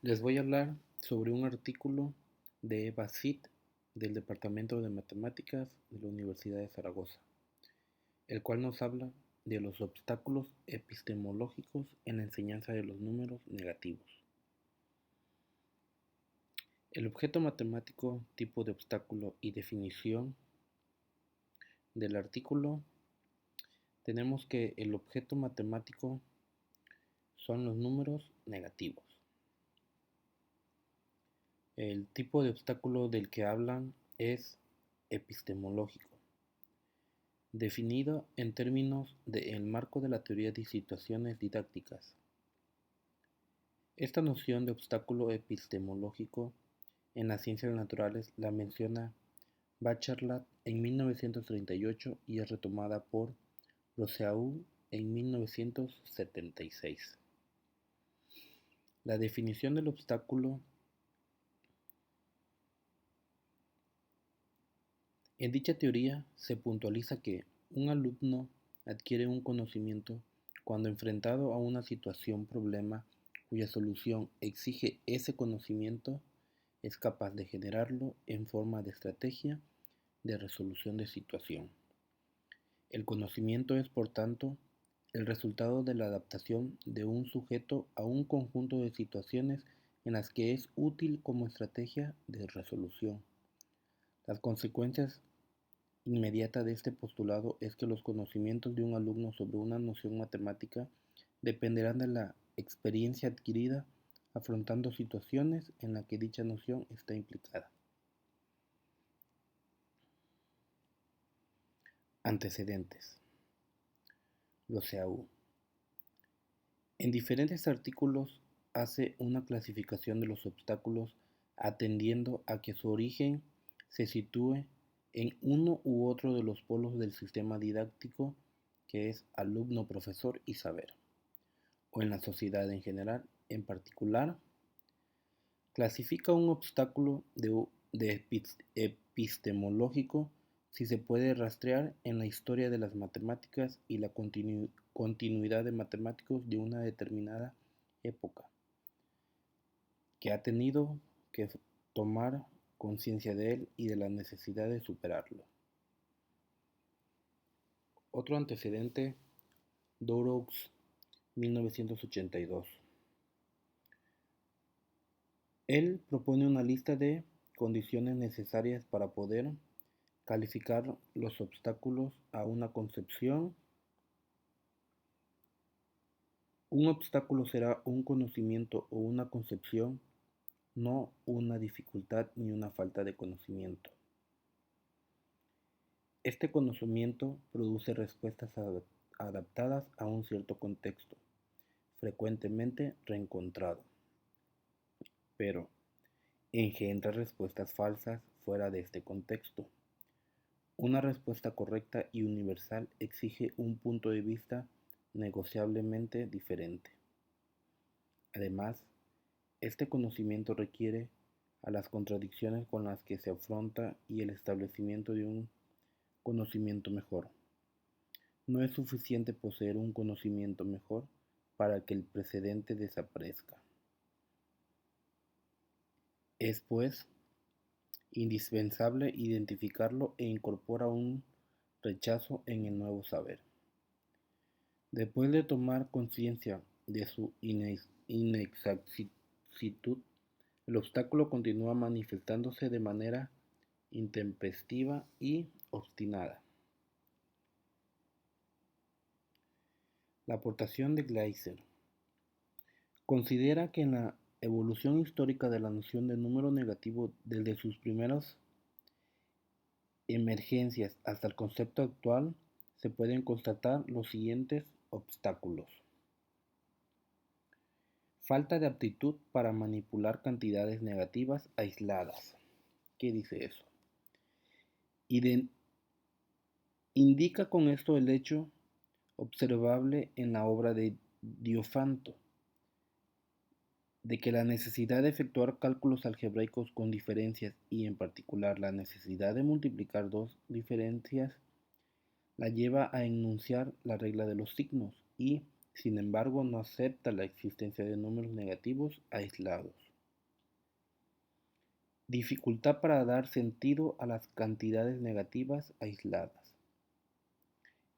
Les voy a hablar sobre un artículo de Eva Cid del Departamento de Matemáticas de la Universidad de Zaragoza, el cual nos habla de los obstáculos epistemológicos en la enseñanza de los números negativos. El objeto matemático, tipo de obstáculo y definición del artículo, tenemos que el objeto matemático son los números negativos. El tipo de obstáculo del que hablan es epistemológico, definido en términos del marco de la teoría de situaciones didácticas. Esta noción de obstáculo epistemológico en las ciencias naturales la menciona Bachelard en 1938 y es retomada por Rousseau en 1976. La definición del obstáculo. En dicha teoría se puntualiza que un alumno adquiere un conocimiento cuando enfrentado a una situación problema cuya solución exige ese conocimiento, es capaz de generarlo en forma de estrategia de resolución de situación. El conocimiento es, por tanto, el resultado de la adaptación de un sujeto a un conjunto de situaciones en las que es útil como estrategia de resolución. Las consecuencias inmediata de este postulado es que los conocimientos de un alumno sobre una noción matemática dependerán de la experiencia adquirida afrontando situaciones en las que dicha noción está implicada. Antecedentes. Rousseau. En diferentes artículos hace una clasificación de los obstáculos atendiendo a que su origen se sitúe en uno u otro de los polos del sistema didáctico, que es alumno, profesor y saber, o en la sociedad en general. En particular, clasifica un obstáculo de epistemológico si se puede rastrear en la historia de las matemáticas y la continuidad de matemáticos de una determinada época, que ha tenido que tomar conciencia de él y de la necesidad de superarlo. Otro antecedente, Douroux, 1982. Él propone una lista de condiciones necesarias para poder calificar los obstáculos a una concepción. Un obstáculo será un conocimiento o una concepción, no una dificultad ni una falta de conocimiento. Este conocimiento produce respuestas adaptadas a un cierto contexto, frecuentemente reencontrado, pero engendra respuestas falsas fuera de este contexto. Una respuesta correcta y universal exige un punto de vista negociablemente diferente. Además, este conocimiento requiere a las contradicciones con las que se afronta y el establecimiento de un conocimiento mejor. No es suficiente poseer un conocimiento mejor para que el precedente desaparezca. Es, pues, indispensable identificarlo e incorpora un rechazo en el nuevo saber. Después de tomar conciencia de su inexactitud, el obstáculo continúa manifestándose de manera intempestiva y obstinada. La aportación de Gleiser considera que en la evolución histórica de la noción de número negativo desde sus primeras emergencias hasta el concepto actual se pueden constatar los siguientes obstáculos. Falta de aptitud para manipular cantidades negativas aisladas. ¿Qué dice eso? Indica con esto el hecho observable en la obra de Diofanto, de que la necesidad de efectuar cálculos algebraicos con diferencias y en particular la necesidad de multiplicar dos diferencias la lleva a enunciar la regla de los signos y, sin embargo, no acepta la existencia de números negativos aislados. Dificultad para dar sentido a las cantidades negativas aisladas.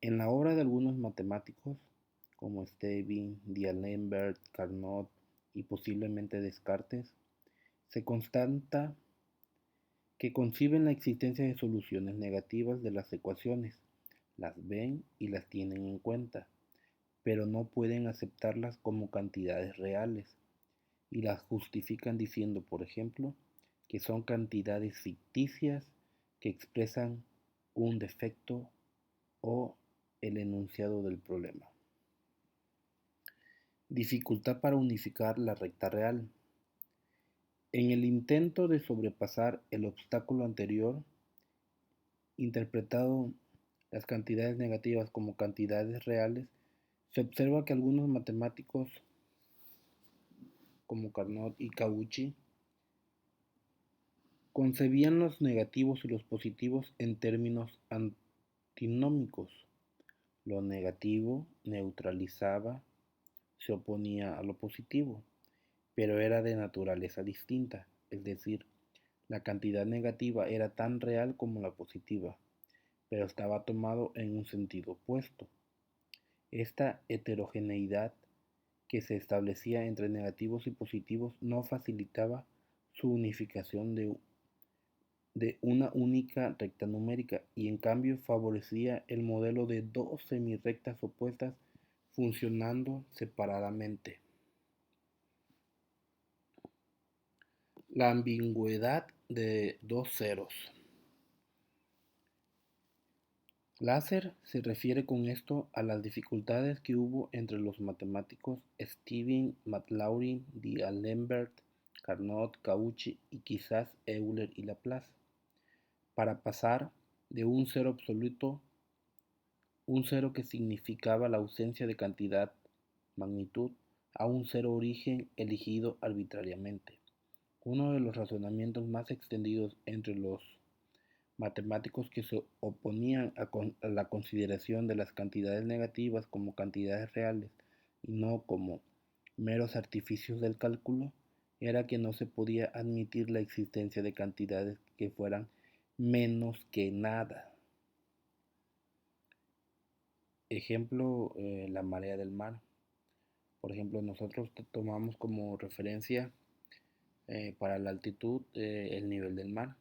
En la obra de algunos matemáticos, como Stebbins, D'Alembert, Carnot y posiblemente Descartes, se constata que conciben la existencia de soluciones negativas de las ecuaciones, las ven y las tienen en cuenta, pero no pueden aceptarlas como cantidades reales y las justifican diciendo, por ejemplo, que son cantidades ficticias que expresan un defecto o el enunciado del problema. Dificultad para unificar la recta real. En el intento de sobrepasar el obstáculo anterior, interpretado las cantidades negativas como cantidades reales, se observa que algunos matemáticos como Carnot y Cauchy concebían los negativos y los positivos en términos antinómicos. Lo negativo neutralizaba, se oponía a lo positivo, pero era de naturaleza distinta, es decir, la cantidad negativa era tan real como la positiva, pero estaba tomado en un sentido opuesto. Esta heterogeneidad que se establecía entre negativos y positivos no facilitaba su unificación de una única recta numérica y en cambio favorecía el modelo de dos semirrectas opuestas funcionando separadamente. La ambigüedad de dos ceros. Lasser se refiere con esto a las dificultades que hubo entre los matemáticos Stebbins, Maclaurin, D'Alembert, Carnot, Cauchy y quizás Euler y Laplace, para pasar de un cero absoluto, un cero que significaba la ausencia de cantidad, magnitud, a un cero origen elegido arbitrariamente. Uno de los razonamientos más extendidos entre los matemáticos que se oponían a la consideración de las cantidades negativas como cantidades reales y no como meros artificios del cálculo, era que no se podía admitir la existencia de cantidades que fueran menos que nada. Ejemplo, la marea del mar. Por ejemplo, nosotros tomamos como referencia para la altitud el nivel del mar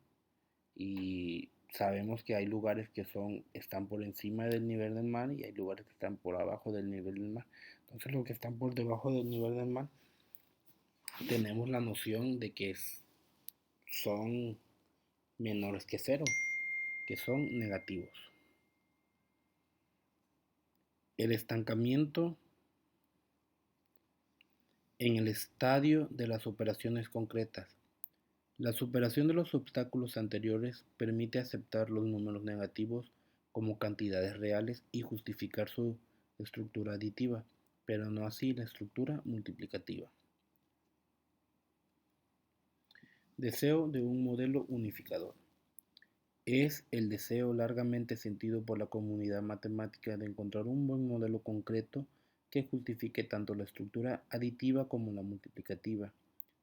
y sabemos que hay lugares que están por encima del nivel del mar y hay lugares que están por abajo del nivel del mar. Entonces los que están por debajo del nivel del mar tenemos la noción de que son menores que cero, que son negativos. El estancamiento en el estadio de las operaciones concretas. La superación de los obstáculos anteriores permite aceptar los números negativos como cantidades reales y justificar su estructura aditiva, pero no así la estructura multiplicativa. Deseo de un modelo unificador. Es el deseo largamente sentido por la comunidad matemática de encontrar un buen modelo concreto que justifique tanto la estructura aditiva como la multiplicativa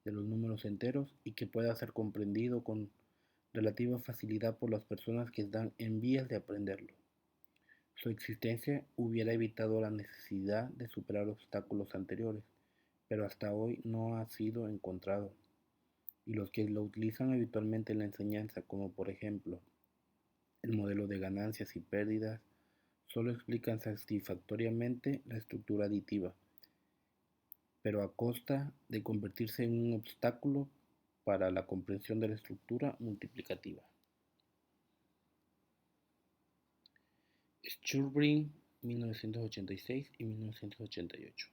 de los números enteros y que pueda ser comprendido con relativa facilidad por las personas que están en vías de aprenderlo. Su existencia hubiera evitado la necesidad de superar obstáculos anteriores, pero hasta hoy no ha sido encontrado. Y los que lo utilizan habitualmente en la enseñanza, como por ejemplo el modelo de ganancias y pérdidas, solo explican satisfactoriamente la estructura aditiva, pero a costa de convertirse en un obstáculo para la comprensión de la estructura multiplicativa. Schulbrink, 1986 y 1988.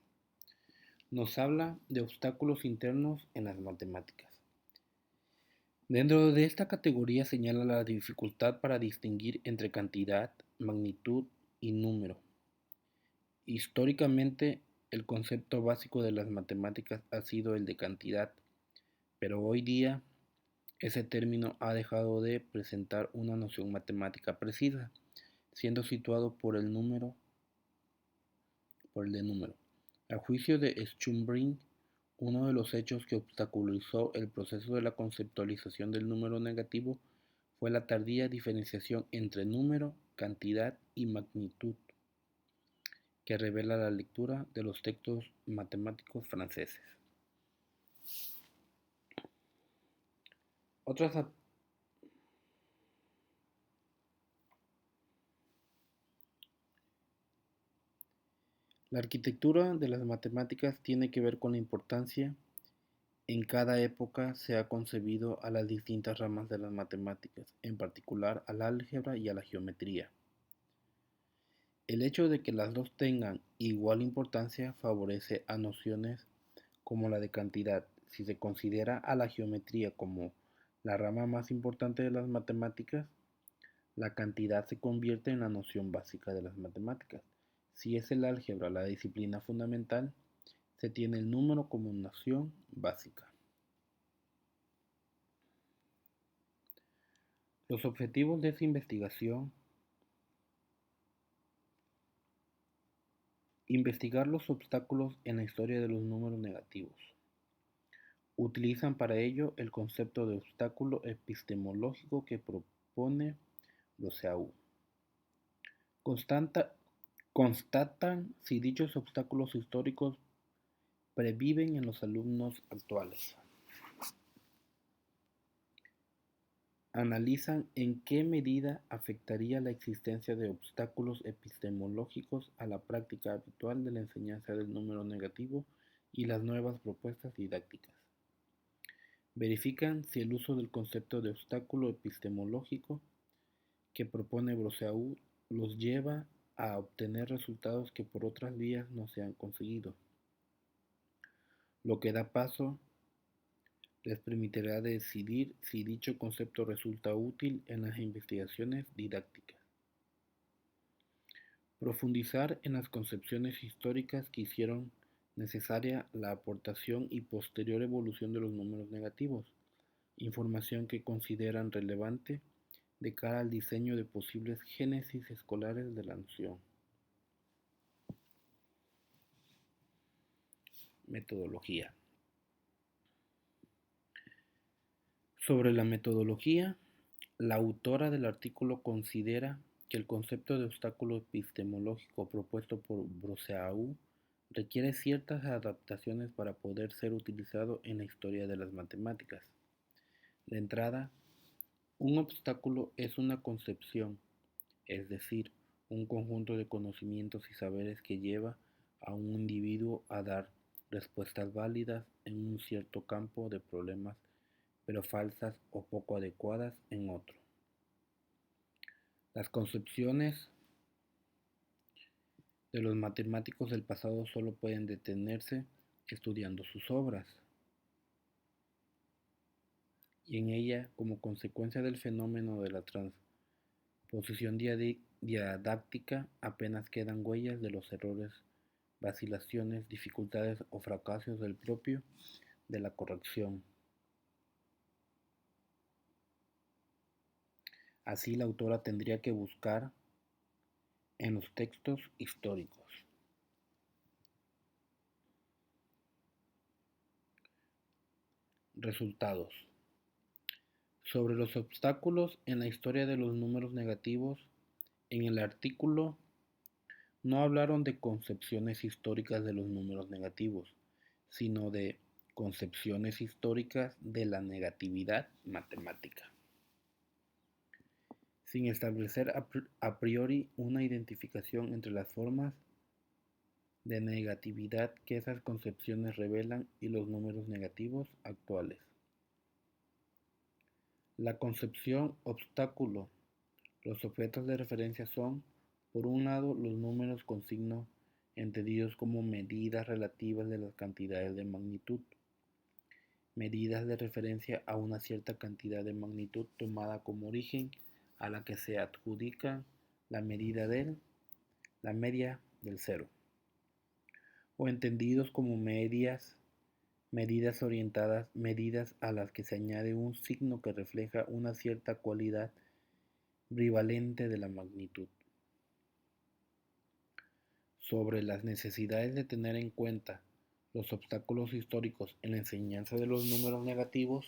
Nos habla de obstáculos internos en las matemáticas. Dentro de esta categoría señala la dificultad para distinguir entre cantidad, magnitud y número. Históricamente, el concepto básico de las matemáticas ha sido el de cantidad, pero hoy día ese término ha dejado de presentar una noción matemática precisa, siendo situado por el de número. A juicio de Schulbrink, Uno de los hechos que obstaculizó el proceso de la conceptualización del número negativo fue la tardía diferenciación entre número, cantidad y magnitud que revela la lectura de los textos matemáticos franceses. Otras La arquitectura de las matemáticas tiene que ver con la importancia en cada época se ha concebido a las distintas ramas de las matemáticas, en particular al álgebra y a la geometría. El hecho de que las dos tengan igual importancia favorece a nociones como la de cantidad. Si se considera a la geometría como la rama más importante de las matemáticas, la cantidad se convierte en la noción básica de las matemáticas. Si es el álgebra la disciplina fundamental, se tiene el número como noción básica. Los objetivos de esta investigación: investigar los obstáculos en la historia de los números negativos. Utilizan para ello el concepto de obstáculo epistemológico que propone Rousseau. Constatan si dichos obstáculos históricos previven en los alumnos actuales. Analizan en qué medida afectaría la existencia de obstáculos epistemológicos a la práctica habitual de la enseñanza del número negativo y las nuevas propuestas didácticas. Verifican si el uso del concepto de obstáculo epistemológico que propone Rousseau los lleva a obtener resultados que por otras vías no se han conseguido, lo que da paso les permitirá decidir si dicho concepto resulta útil en las investigaciones didácticas. Profundizar en las concepciones históricas que hicieron necesaria la aportación y posterior evolución de los números negativos, información que consideran relevante de cara al diseño de posibles génesis escolares de la noción. Metodología. Sobre la metodología, la autora del artículo considera que el concepto de obstáculo epistemológico propuesto por Rousseau requiere ciertas adaptaciones para poder ser utilizado en la historia de las matemáticas. De entrada, un obstáculo es una concepción, es decir, un conjunto de conocimientos y saberes que lleva a un individuo a dar respuestas válidas en un cierto campo de problemas, pero falsas o poco adecuadas en otro. Las concepciones de los matemáticos del pasado solo pueden detenerse estudiando sus obras, y en ella, como consecuencia del fenómeno de la transposición diadáctica, apenas quedan huellas de los errores, vacilaciones, dificultades o fracasos del propio de la corrección. Así, la autora tendría que buscar en los textos históricos. Resultados. Sobre los obstáculos en la historia de los números negativos, en el artículo no hablaron de concepciones históricas de los números negativos, sino de concepciones históricas de la negatividad matemática, sin establecer a priori una identificación entre las formas de negatividad que esas concepciones revelan y los números negativos actuales. La concepción obstáculo. Los objetos de referencia son, por un lado, los números con signo entendidos como medidas relativas de las cantidades de magnitud, medidas de referencia a una cierta cantidad de magnitud tomada como origen a la que se adjudica la media del cero, o entendidos como medidas orientadas, medidas a las que se añade un signo que refleja una cierta cualidad bivalente de la magnitud. Sobre las necesidades de tener en cuenta Los obstáculos históricos en la enseñanza de los números negativos.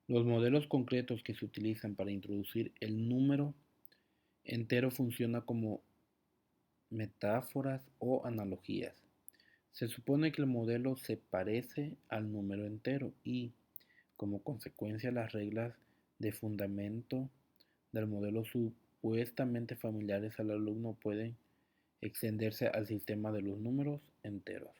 Los modelos concretos que se utilizan para introducir el número entero funcionan como metáforas o analogías. Se supone que el modelo se parece al número entero y, como consecuencia, las reglas de fundamento del modelo supuestamente familiares al alumno pueden extenderse al sistema de los números enteros.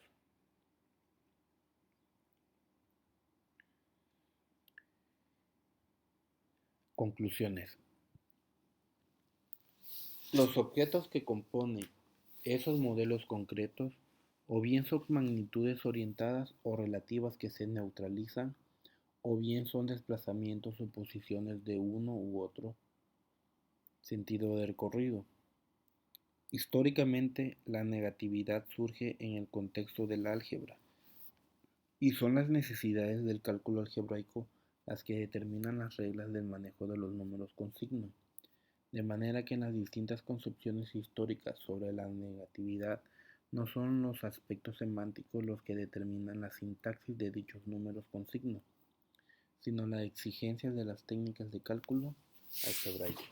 Conclusiones. Los objetos que componen esos modelos concretos o bien son magnitudes orientadas o relativas que se neutralizan, o bien son desplazamientos o posiciones de uno u otro sentido de recorrido. Históricamente, la negatividad surge en el contexto del álgebra, y son las necesidades del cálculo algebraico las que determinan las reglas del manejo de los números con signo, de manera que en las distintas concepciones históricas sobre la negatividad no son los aspectos semánticos los que determinan la sintaxis de dichos números con signo, sino las exigencias de las técnicas de cálculo algebraico.